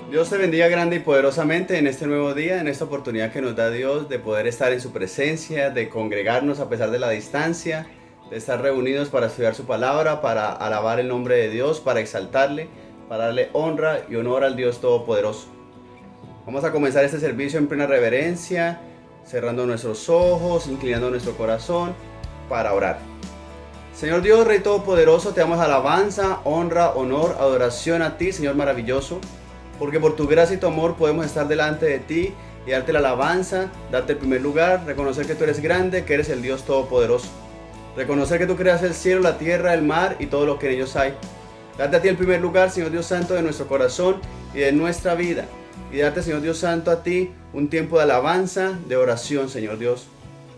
Dios te bendiga grande y poderosamente en este nuevo día, en esta oportunidad que nos da Dios de poder estar en su presencia, de congregarnos a pesar de la distancia, de estar reunidos para estudiar su palabra, para alabar el nombre de Dios, para exaltarle, para darle honra y honor al Dios Todopoderoso. Vamos a comenzar este servicio en plena reverencia, cerrando nuestros ojos, inclinando nuestro corazón para orar. Señor Dios, Rey Todopoderoso, te damos alabanza, honra, honor, adoración a ti, Señor maravilloso. Porque por tu gracia y tu amor podemos estar delante de ti y darte la alabanza, darte el primer lugar, reconocer que tú eres grande, que eres el Dios Todopoderoso. Reconocer que tú creas el cielo, la tierra, el mar y todo lo que en ellos hay. Darte a ti el primer lugar, Señor Dios Santo, de nuestro corazón y de nuestra vida. Y darte, Señor Dios Santo, a ti un tiempo de alabanza, de oración, Señor Dios.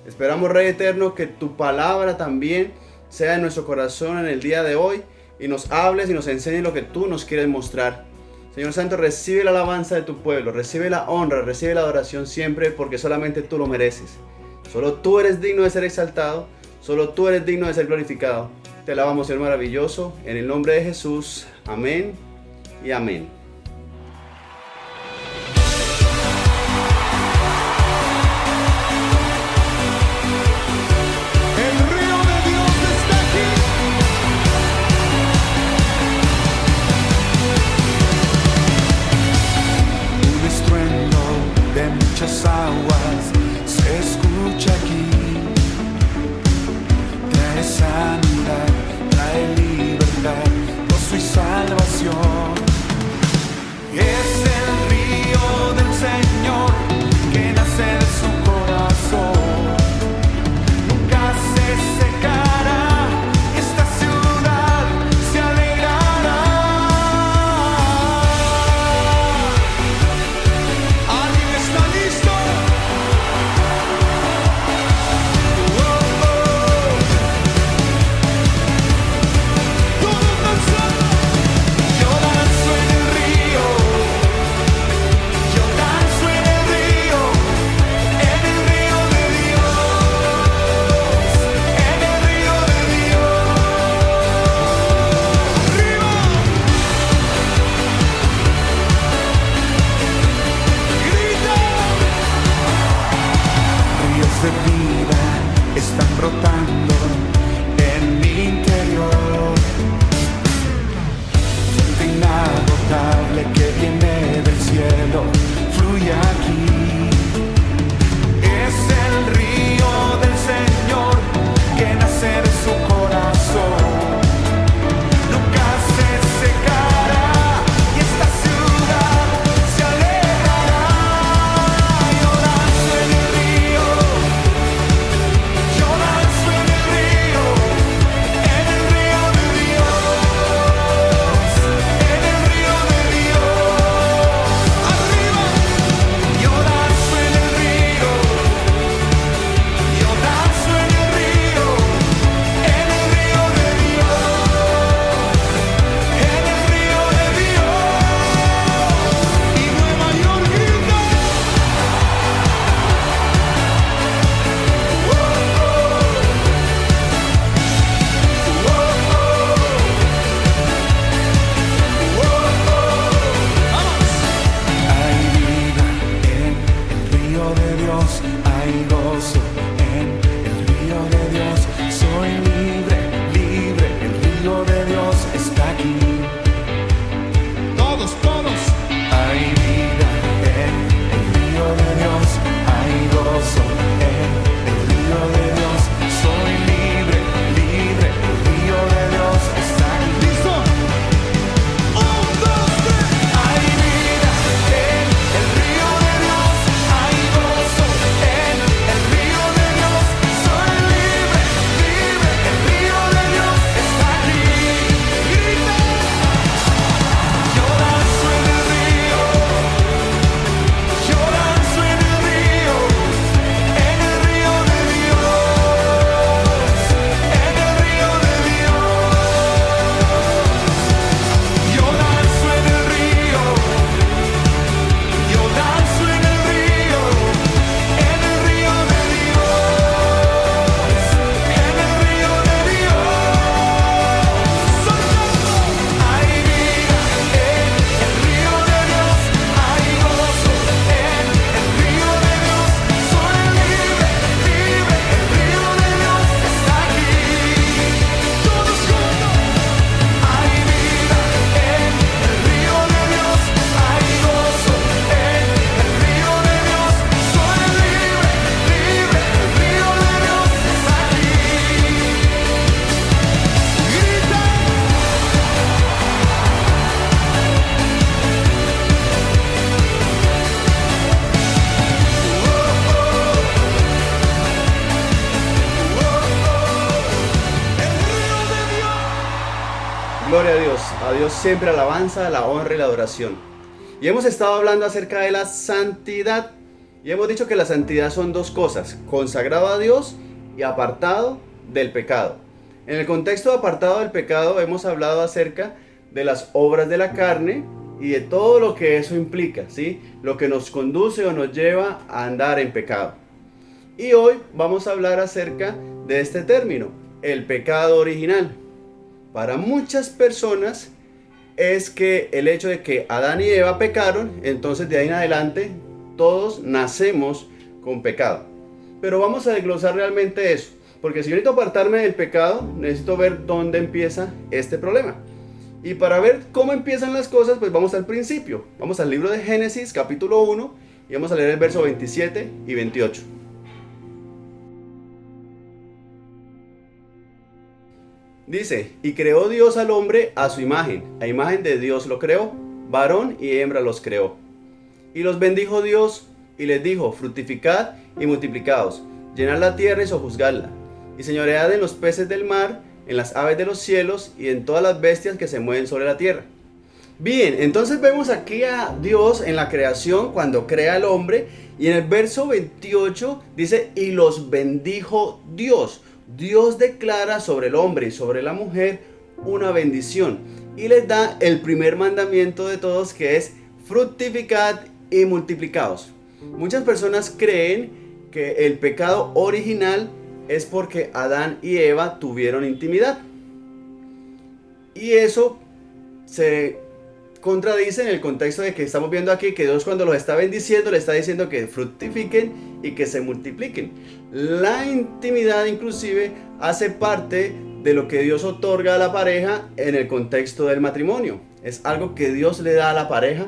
Esperamos, Rey Eterno, que tu palabra también sea en nuestro corazón en el día de hoy y nos hables y nos enseñes lo que tú nos quieres mostrar. Señor Santo, recibe la alabanza de tu pueblo, recibe la honra, recibe la adoración siempre porque solamente tú lo mereces. Solo tú eres digno de ser exaltado, solo tú eres digno de ser glorificado. Te alabamos, Señor maravilloso, en el nombre de Jesús. Amén y amén. Muchas aguas se escucha aquí, trae sanidad, trae libertad, gozo y salvación. Es el río del Señor que nace de su corazón, nunca se secará, esta ciudad se alegrará. ¿Alguien está listo? Todos danzando. Yo danzo en el río, yo danzo en el río de Dios, en el río de Dios. ¡Arriba! ¡Grita! Ríos de vida están brotando en mi interior, fuente inagotable que viene del cielo, fluye aquí. Es el río del Señor que nace de su corazón, nunca se secará y esta ciudad se alegrará. Yo danzo en el río, yo danzo en el río de Dios, en el río de Dios. Arriba, yo danzo en el río, yo danzo en el río de Dios, en el río de Dios. Y Nueva York grita. Hay vida en el río de Dios, hay gozo en el río de Dios. Soy libre, libre, el río de Dios está aquí. Todos, todos. Hay vida en el río de Dios, hay gozo en el río de Dios. Soy libre, libre, el río de Dios está aquí. ¿Listo? Un, dos, tres. Hay vida en el río de Dios, hay gozo en el río de Dios. Soy libre, libre, el río de Dios está aquí. Grita. Gloria a Dios siempre alabanza, la honra y la adoración. Y hemos estado hablando acerca de la santidad. Y hemos dicho que la santidad son dos cosas: consagrado a Dios y apartado del pecado. En el contexto de apartado del pecado hemos hablado acerca de las obras de la carne y de todo lo que eso implica, ¿sí? Lo que nos conduce o nos lleva a andar en pecado. Y hoy vamos a hablar acerca de este término, el pecado original. Para muchas personas es que el hecho de que Adán y Eva pecaron, entonces de ahí en adelante todos nacemos con pecado. Pero vamos a desglosar realmente eso, porque si yo necesito apartarme del pecado, necesito ver dónde empieza este problema. Y para ver cómo empiezan las cosas, pues vamos al principio. Vamos al libro de Génesis, capítulo 1, y vamos a leer el verso 27 y 28. Dice: y creó Dios al hombre a su imagen, a imagen de Dios lo creó, varón y hembra los creó. Y los bendijo Dios y les dijo: fructificad y multiplicaos, llenad la tierra y sojuzgadla, y señoread en los peces del mar, en las aves de los cielos y en todas las bestias que se mueven sobre la tierra. Bien, entonces vemos aquí a Dios en la creación cuando crea al hombre, y en el verso 28 dice: y los bendijo Dios. Dios declara sobre el hombre y sobre la mujer una bendición y les da el primer mandamiento de todos, que es fructificad y multiplicaos. Muchas personas creen que el pecado original es porque Adán y Eva tuvieron intimidad, y eso se contradice en el contexto de que estamos viendo aquí que Dios, cuando los está bendiciendo, le está diciendo que fructifiquen y que se multipliquen. La intimidad inclusive hace parte de lo que Dios otorga a la pareja en el contexto del matrimonio. Es algo que Dios le da a la pareja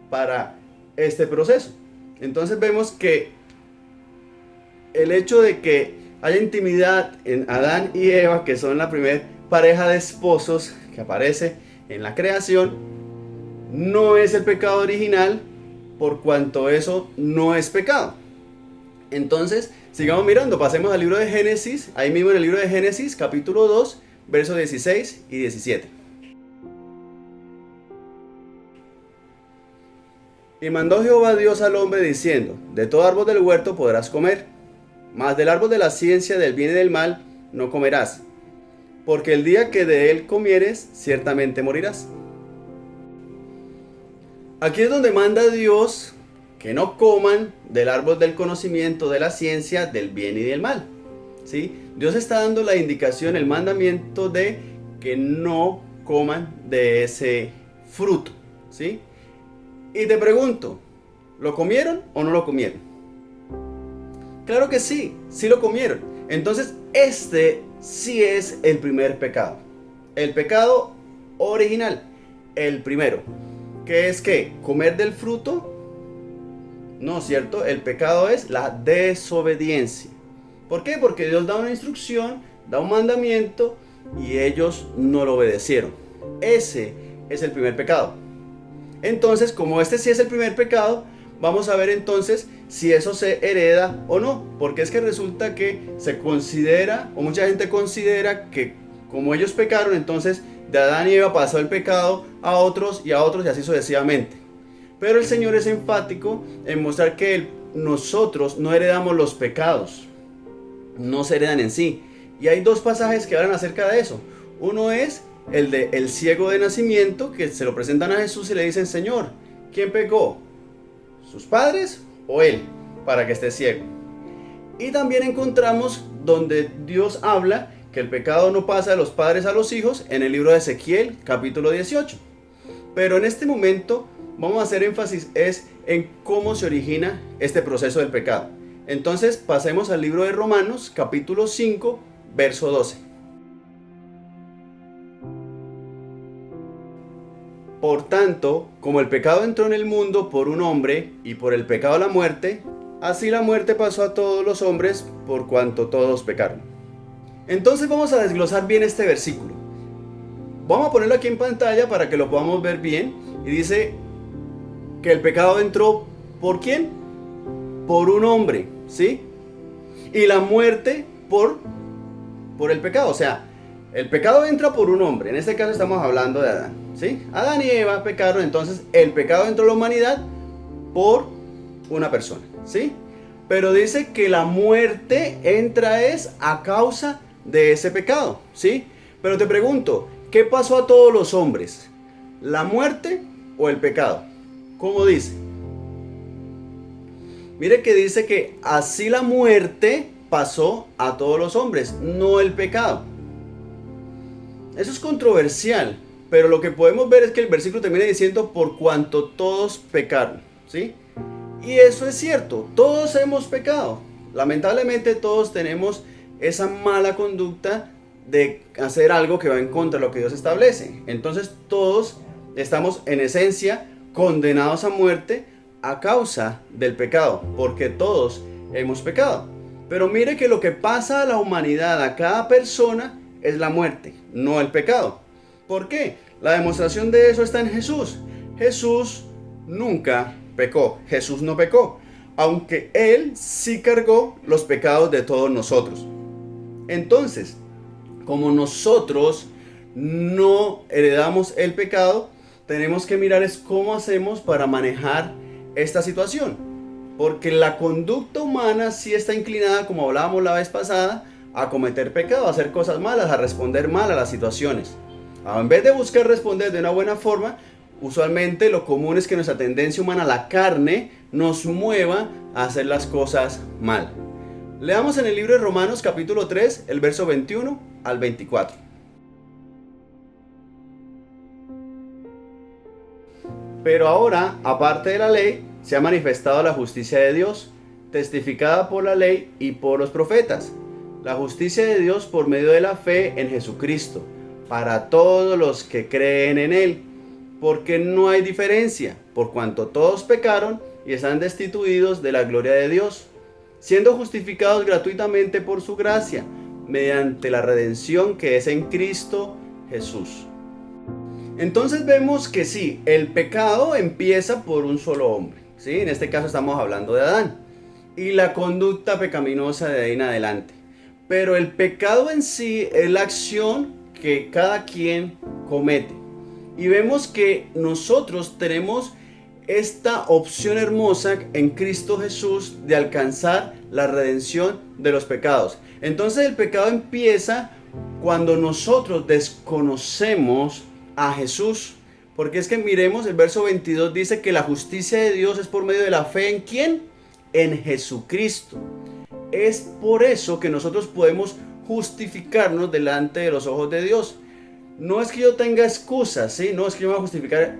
para este proceso. Entonces vemos que el hecho de que haya intimidad en Adán y Eva, que son la primera pareja de esposos que aparece en la creación, no es el pecado original, por cuanto eso no es pecado. Entonces, sigamos mirando, pasemos al libro de Génesis, ahí mismo en el libro de Génesis, capítulo 2, versos 16 y 17. Y mandó Jehová Dios al hombre diciendo: de todo árbol del huerto podrás comer, mas del árbol de la ciencia del bien y del mal no comerás, porque el día que de él comieres, ciertamente morirás. Aquí es donde manda Dios que no coman del árbol del conocimiento de la ciencia del bien y del mal, ¿sí? Dios está dando la indicación, el mandamiento de que no coman de ese fruto, ¿sí? Y te pregunto, ¿lo comieron o no lo comieron? Claro que sí, sí lo comieron. Entonces este sí es el primer pecado, el pecado original, el primero. ¿Qué es qué? ¿Comer del fruto? No, ¿cierto? El pecado es la desobediencia. ¿Por qué? Porque Dios da una instrucción, da un mandamiento y ellos no lo obedecieron. Ese es el primer pecado. Entonces, como este sí es el primer pecado, vamos a ver entonces si eso se hereda o no. Porque es que resulta que se considera, o mucha gente considera, que como ellos pecaron, entonces de Adán y Eva pasó el pecado a otros y así sucesivamente. Pero el Señor es enfático en mostrar que nosotros no heredamos los pecados, no se heredan en sí. Y hay dos pasajes que hablan acerca de eso. Uno es el de el ciego de nacimiento, que se lo presentan a Jesús y le dicen: Señor, ¿quién pecó? ¿Sus padres o él para que esté ciego? Y también encontramos donde Dios habla que el pecado no pasa de los padres a los hijos en el libro de Ezequiel, capítulo 18. Pero en este momento vamos a hacer énfasis en cómo se origina este proceso del pecado. Entonces pasemos al libro de Romanos, capítulo 5, verso 12. Por tanto, como el pecado entró en el mundo por un hombre, y por el pecado la muerte, así la muerte pasó a todos los hombres por cuanto todos pecaron. Entonces vamos a desglosar bien este versículo. Vamos a ponerlo aquí en pantalla para que lo podamos ver bien. Y dice que el pecado entró ¿por quién? Por un hombre, ¿sí? Y la muerte por el pecado. O sea, El pecado entra por un hombre, en este caso estamos hablando de Adán, ¿sí? Adán y Eva pecaron, entonces el pecado entró a la humanidad por una persona, ¿sí? Pero dice que la muerte entra es a causa de ese pecado, ¿sí? Pero te pregunto, ¿qué pasó a todos los hombres? ¿La muerte o el pecado? ¿Cómo dice? Mire que dice que así la muerte pasó a todos los hombres, no el pecado. Eso es controversial, pero lo que podemos ver es que el versículo termina diciendo por cuanto todos pecaron, ¿sí? Y eso es cierto, todos hemos pecado. Lamentablemente todos tenemos esa mala conducta de hacer algo que va en contra de lo que Dios establece. Entonces todos estamos en esencia condenados a muerte a causa del pecado, porque todos hemos pecado. Pero mire que lo que pasa a la humanidad, a cada persona, es la muerte, no el pecado. ¿Por qué? La demostración de eso está en Jesús. Jesús nunca pecó, Jesús no pecó, aunque Él sí cargó los pecados de todos nosotros. Entonces, como nosotros no heredamos el pecado, tenemos que mirar es cómo hacemos para manejar esta situación. Porque la conducta humana sí está inclinada, como hablábamos la vez pasada, a cometer pecado, a hacer cosas malas, a responder mal a las situaciones. En vez de buscar responder de una buena forma, usualmente lo común es que nuestra tendencia humana, la carne, nos mueva a hacer las cosas mal. Leamos en el libro de Romanos capítulo 3, el verso 21 al 24. Pero ahora, aparte de la ley, se ha manifestado la justicia de Dios, testificada por la ley y por los profetas. La justicia de Dios por medio de la fe en Jesucristo, para todos los que creen en Él, porque no hay diferencia, por cuanto todos pecaron y están destituidos de la gloria de Dios, siendo justificados gratuitamente por su gracia, mediante la redención que es en Cristo Jesús. Entonces vemos que sí, el pecado empieza por un solo hombre, ¿sí? En este caso estamos hablando de Adán, y la conducta pecaminosa de ahí en adelante. Pero el pecado en sí es la acción que cada quien comete. Y vemos que nosotros tenemos esta opción hermosa en Cristo Jesús de alcanzar la redención de los pecados. Entonces el pecado empieza cuando nosotros desconocemos a Jesús. Porque es que miremos, el verso 22 dice que la justicia de Dios es por medio de la fe ¿en quién? En Jesucristo. Es por eso que nosotros podemos justificarnos delante de los ojos de Dios. No es que yo tenga excusas, ¿sí? No es que yo me voy a justificar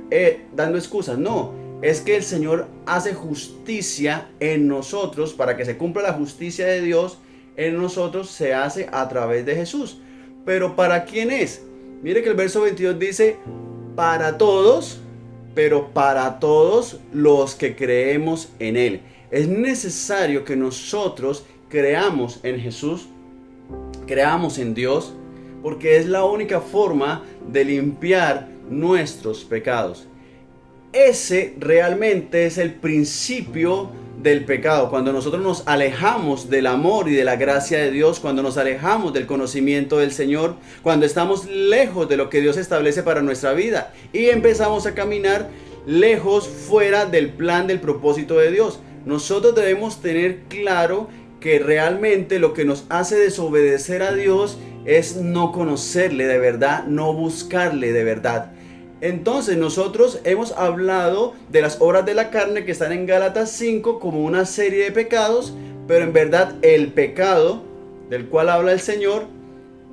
dando excusas, no. Es que el Señor hace justicia en nosotros. Para que se cumpla la justicia de Dios en nosotros, se hace a través de Jesús. Pero ¿para quién es? Mire que el verso 22 dice, para todos, pero para todos los que creemos en Él. Es necesario que nosotros creamos en Jesús, creamos en Dios, porque es la única forma de limpiar nuestros pecados. Ese realmente es el principio del pecado. Cuando nosotros nos alejamos del amor y de la gracia de Dios, cuando nos alejamos del conocimiento del Señor, cuando estamos lejos de lo que Dios establece para nuestra vida y empezamos a caminar lejos, fuera del plan, del propósito de Dios. Nosotros debemos tener claro que realmente lo que nos hace desobedecer a Dios es no conocerle de verdad, no buscarle de verdad. Entonces nosotros hemos hablado de las obras de la carne que están en Gálatas 5 como una serie de pecados, pero en verdad el pecado del cual habla el Señor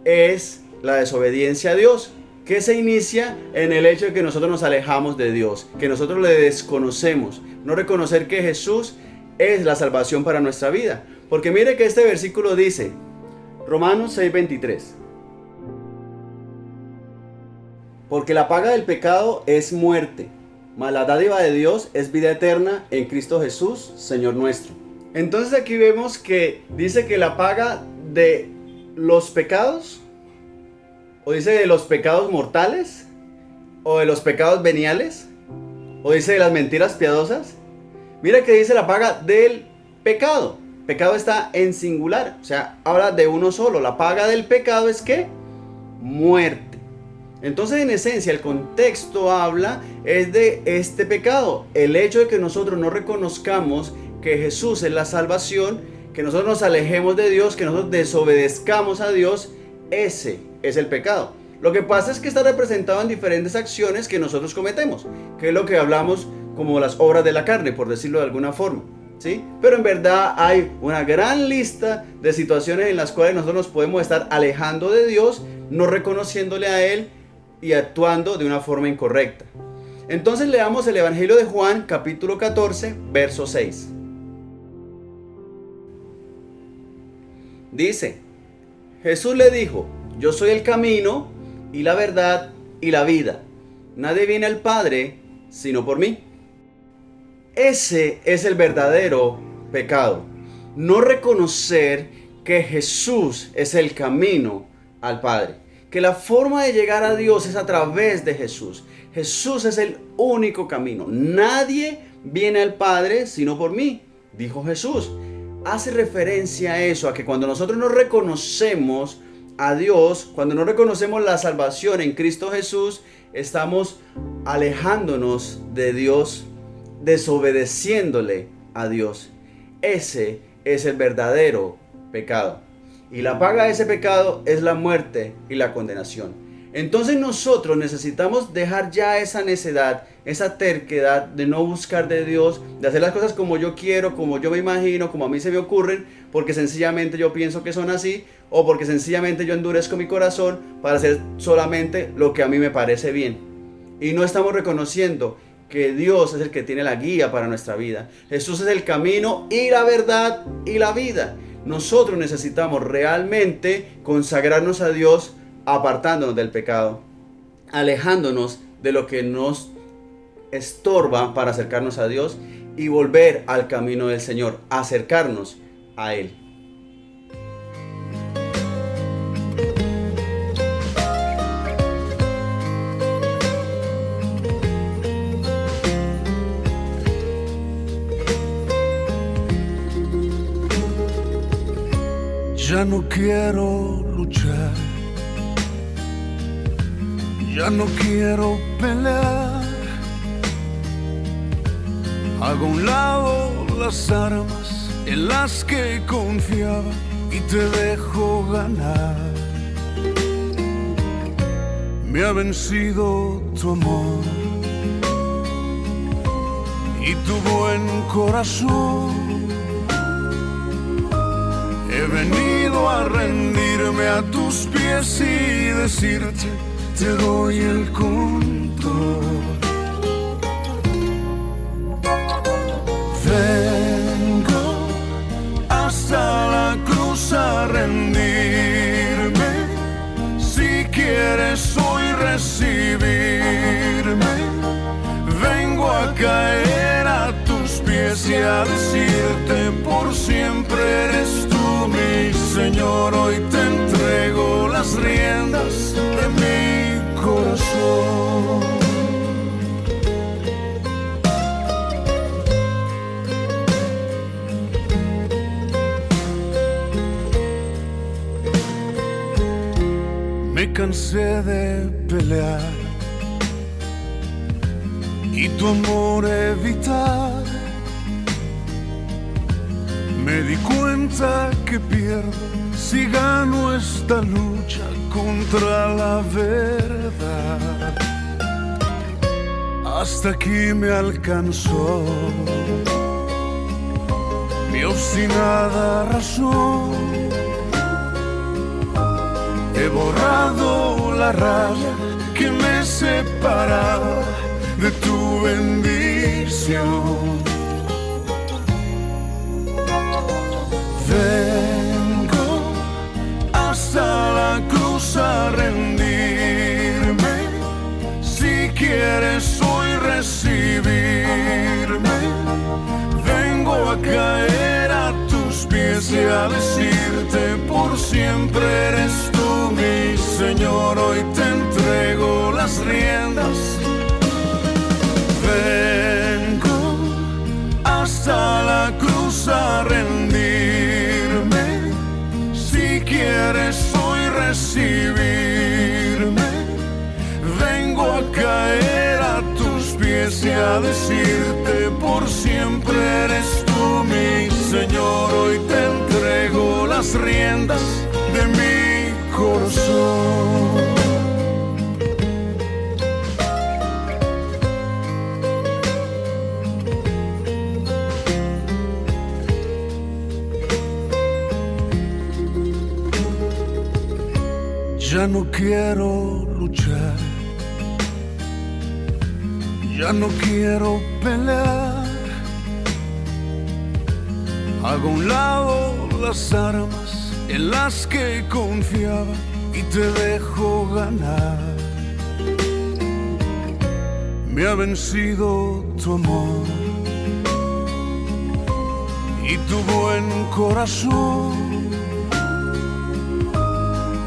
es la desobediencia a Dios, que se inicia en el hecho de que nosotros nos alejamos de Dios, que nosotros le desconocemos, no reconocer que Jesús es la salvación para nuestra vida. Porque mire que este versículo dice, Romanos 6:23, porque la paga del pecado es muerte, mas la dádiva de Dios es vida eterna en Cristo Jesús, Señor nuestro. Entonces aquí vemos que dice que la paga de los pecados, o dice de los pecados mortales, o de los pecados veniales, o dice de las mentiras piadosas. Mira que dice la paga del pecado. Pecado está en singular, o sea, habla de uno solo. La paga del pecado es ¿qué? muerte. Entonces, en esencia, el contexto habla es de este pecado. El hecho de que nosotros no reconozcamos que Jesús es la salvación, que nosotros nos alejemos de Dios, que nosotros desobedezcamos a Dios, ese es el pecado. Lo que pasa es que está representado en diferentes acciones que nosotros cometemos, que es lo que hablamos como las obras de la carne, por decirlo de alguna forma, ¿sí? Pero en verdad hay una gran lista de situaciones en las cuales nosotros nos podemos estar alejando de Dios, no reconociéndole a Él y actuando de una forma incorrecta. Entonces leamos el Evangelio de Juan, capítulo 14, verso 6. Dice: Jesús le dijo: yo soy el camino y la verdad y la vida. Nadie viene al Padre sino por mí. Ese es el verdadero pecado. No reconocer que Jesús es el camino al Padre. Que la forma de llegar a Dios es a través de Jesús. Jesús es el único camino. Nadie viene al Padre sino por mí, dijo Jesús. Hace referencia a eso, a que cuando nosotros no reconocemos a Dios, cuando no reconocemos la salvación en Cristo Jesús, estamos alejándonos de Dios, desobedeciéndole a Dios. Ese es el verdadero pecado. Y la paga de ese pecado es la muerte y la condenación. Entonces nosotros necesitamos dejar ya esa necedad, esa terquedad de no buscar de Dios, de hacer las cosas como yo quiero, como yo me imagino, como a mí se me ocurren, porque sencillamente yo pienso que son así, o porque sencillamente yo endurezco mi corazón para hacer solamente lo que a mí me parece bien. Y no estamos reconociendo que Dios es el que tiene la guía para nuestra vida. Jesús es el camino y la verdad y la vida. Nosotros necesitamos realmente consagrarnos a Dios, apartándonos del pecado, alejándonos de lo que nos estorba para acercarnos a Dios y volver al camino del Señor, acercarnos a Él. Ya no quiero luchar, ya no quiero pelear. Hago a un lado las armas en las que confiaba y te dejo ganar. Me ha vencido tu amor y tu buen corazón. He venido a rendirme a tus pies y decirte: te doy el control. Vengo hasta la cruz a rendirme. Si quieres hoy recibirme, vengo a caer a tus pies y a decirte: por siempre eres tú mi Señor. Hoy te entrego las riendas de mi corazón. Me cansé de pelear y tu amor evitar. Me di cuenta que pierdo si gano esta lucha contra la verdad. Hasta aquí me alcanzó mi obstinada razón. He borrado la raya que me separaba de tu bendición. Vengo hasta la cruz a rendirme. Si quieres hoy recibirme, vengo a caer a tus pies y a decirte: por siempre eres tú mi Señor. Hoy te entrego las riendas. Vengo hasta la cruz a rendirme. Si quieres hoy recibir, a decirte por siempre eres tú mi Señor. Hoy te entrego las riendas de mi corazón. Ya no quiero luchar, ya no quiero pelear. Hago a un lado las armas en las que confiaba y te dejo ganar. Me ha vencido tu amor y tu buen corazón.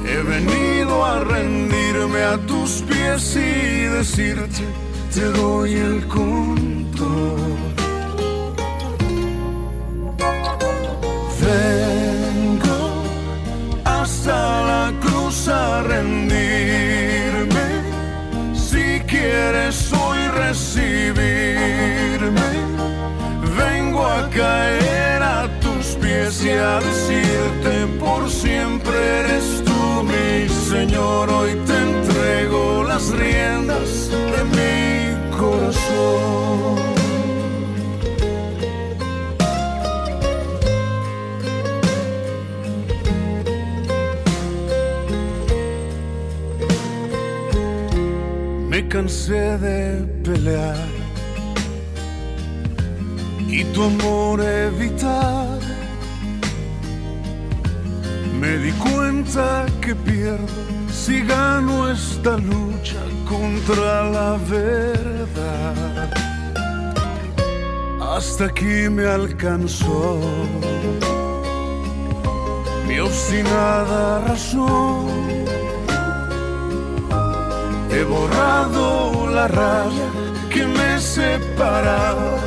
He venido a rendirme a tus pies y decirte, te doy el control. Vengo hasta la cruz a rendirme. Si quieres hoy recibirme, vengo a caer a tus pies y a decirte por siempre eres tú mi Señor. Hoy te entrego las riendas de mi corazón. Me cansé de pelear y tu amor evitar. Me di cuenta que pierdo si gano esta lucha contra la verdad. Hasta aquí me alcanzó mi obstinada razón. He borrado la raya que me separaba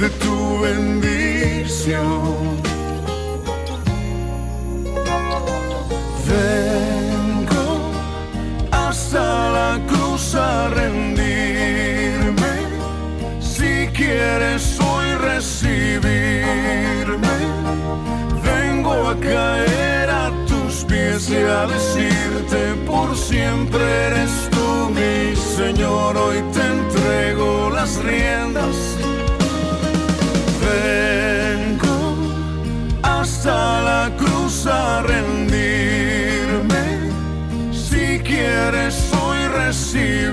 de tu bendición. Vengo hasta la cruz a rendirme. Si quieres hoy recibirme, vengo a caer a tus pies y a decirte por siempre eres tú mi Señor. Hoy te entrego las riendas. Vengo hasta la cruz a rendirme. Si quieres hoy recibirme,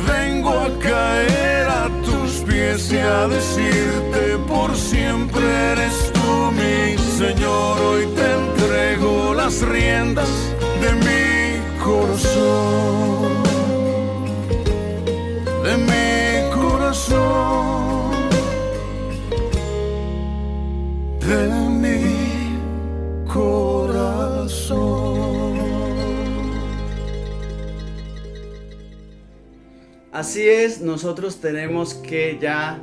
vengo a caer a tus pies y a decirte por siempre eres tú mi Señor. Hoy te entrego las riendas de mi corazón, de mi corazón, de mi corazón. Así es, nosotros tenemos que ya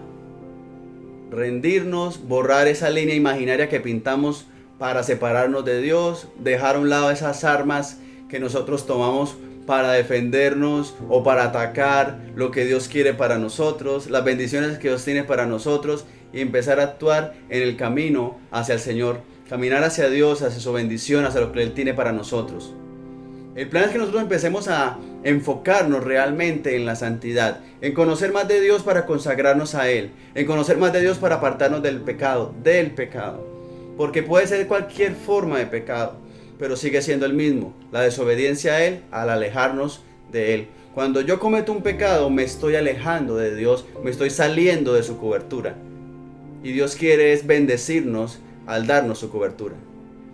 rendirnos, borrar esa línea imaginaria que pintamos para separarnos de Dios, dejar a un lado esas armas que nosotros tomamos para defendernos o para atacar lo que Dios quiere para nosotros, las bendiciones que Dios tiene para nosotros, y empezar a actuar en el camino hacia el Señor, caminar hacia Dios, hacia su bendición, hacia lo que Él tiene para nosotros. El plan es que nosotros empecemos a enfocarnos realmente en la santidad, en conocer más de Dios para consagrarnos a Él, en conocer más de Dios para apartarnos del pecado, porque puede ser cualquier forma de pecado, pero sigue siendo el mismo, la desobediencia a Él al alejarnos de Él. Cuando yo cometo un pecado me estoy alejando de Dios, me estoy saliendo de su cobertura, y Dios quiere es bendecirnos al darnos su cobertura.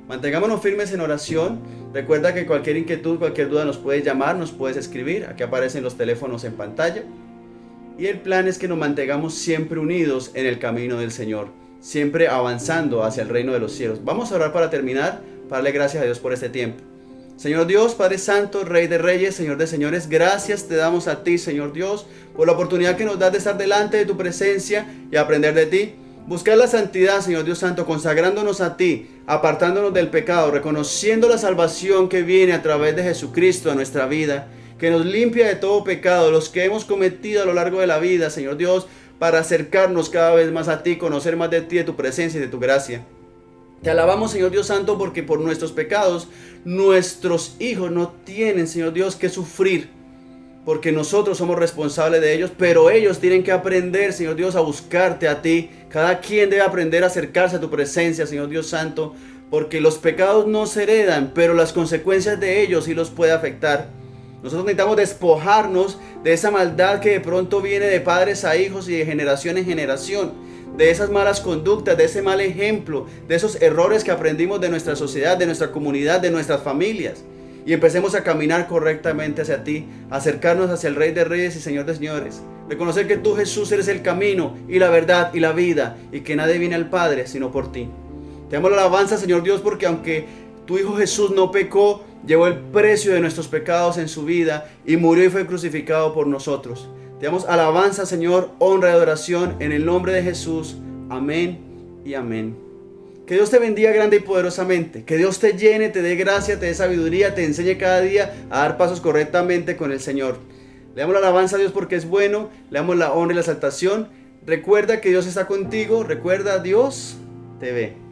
Mantengámonos firmes en oración. Recuerda que cualquier inquietud, cualquier duda nos puedes llamar, nos puedes escribir. Aquí aparecen los teléfonos en pantalla. Y el plan es que nos mantengamos siempre unidos en el camino del Señor, siempre avanzando hacia el reino de los cielos. Vamos a orar para terminar, para darle gracias a Dios por este tiempo. Señor Dios, Padre Santo, Rey de Reyes, Señor de Señores, gracias te damos a ti, Señor Dios, por la oportunidad que nos das de estar delante de tu presencia y aprender de ti. Buscar la santidad, Señor Dios Santo, consagrándonos a ti, apartándonos del pecado, reconociendo la salvación que viene a través de Jesucristo a nuestra vida que nos limpia de todo pecado, los que hemos cometido a lo largo de la vida, Señor Dios, para acercarnos cada vez más a ti, conocer más de ti, de tu presencia y de tu gracia. Te alabamos, Señor Dios Santo, porque por nuestros pecados, nuestros hijos no tienen, Señor Dios, que sufrir, porque nosotros somos responsables de ellos, pero ellos tienen que aprender, Señor Dios, a buscarte a ti. Cada quien debe aprender a acercarse a tu presencia, Señor Dios Santo, porque los pecados no se heredan, pero las consecuencias de ellos sí los puede afectar. Nosotros necesitamos despojarnos de esa maldad que de pronto viene de padres a hijos y de generación en generación, de esas malas conductas, de ese mal ejemplo, de esos errores que aprendimos de nuestra sociedad, de nuestra comunidad, de nuestras familias. Y empecemos a caminar correctamente hacia ti, acercarnos hacia el Rey de Reyes y Señor de Señores. Reconocer que tú, Jesús, eres el camino y la verdad y la vida, y que nadie viene al Padre sino por ti. Te damos la alabanza, Señor Dios, porque aunque tu Hijo Jesús no pecó, llevó el precio de nuestros pecados en su vida y murió y fue crucificado por nosotros. Te damos alabanza, Señor, honra y adoración en el nombre de Jesús. Amén y amén. Que Dios te bendiga grande y poderosamente. Que Dios te llene, te dé gracia, te dé sabiduría, te enseñe cada día a dar pasos correctamente con el Señor. Le damos la alabanza a Dios porque es bueno. Le damos la honra y la exaltación. Recuerda que Dios está contigo. Recuerda, Dios te ve.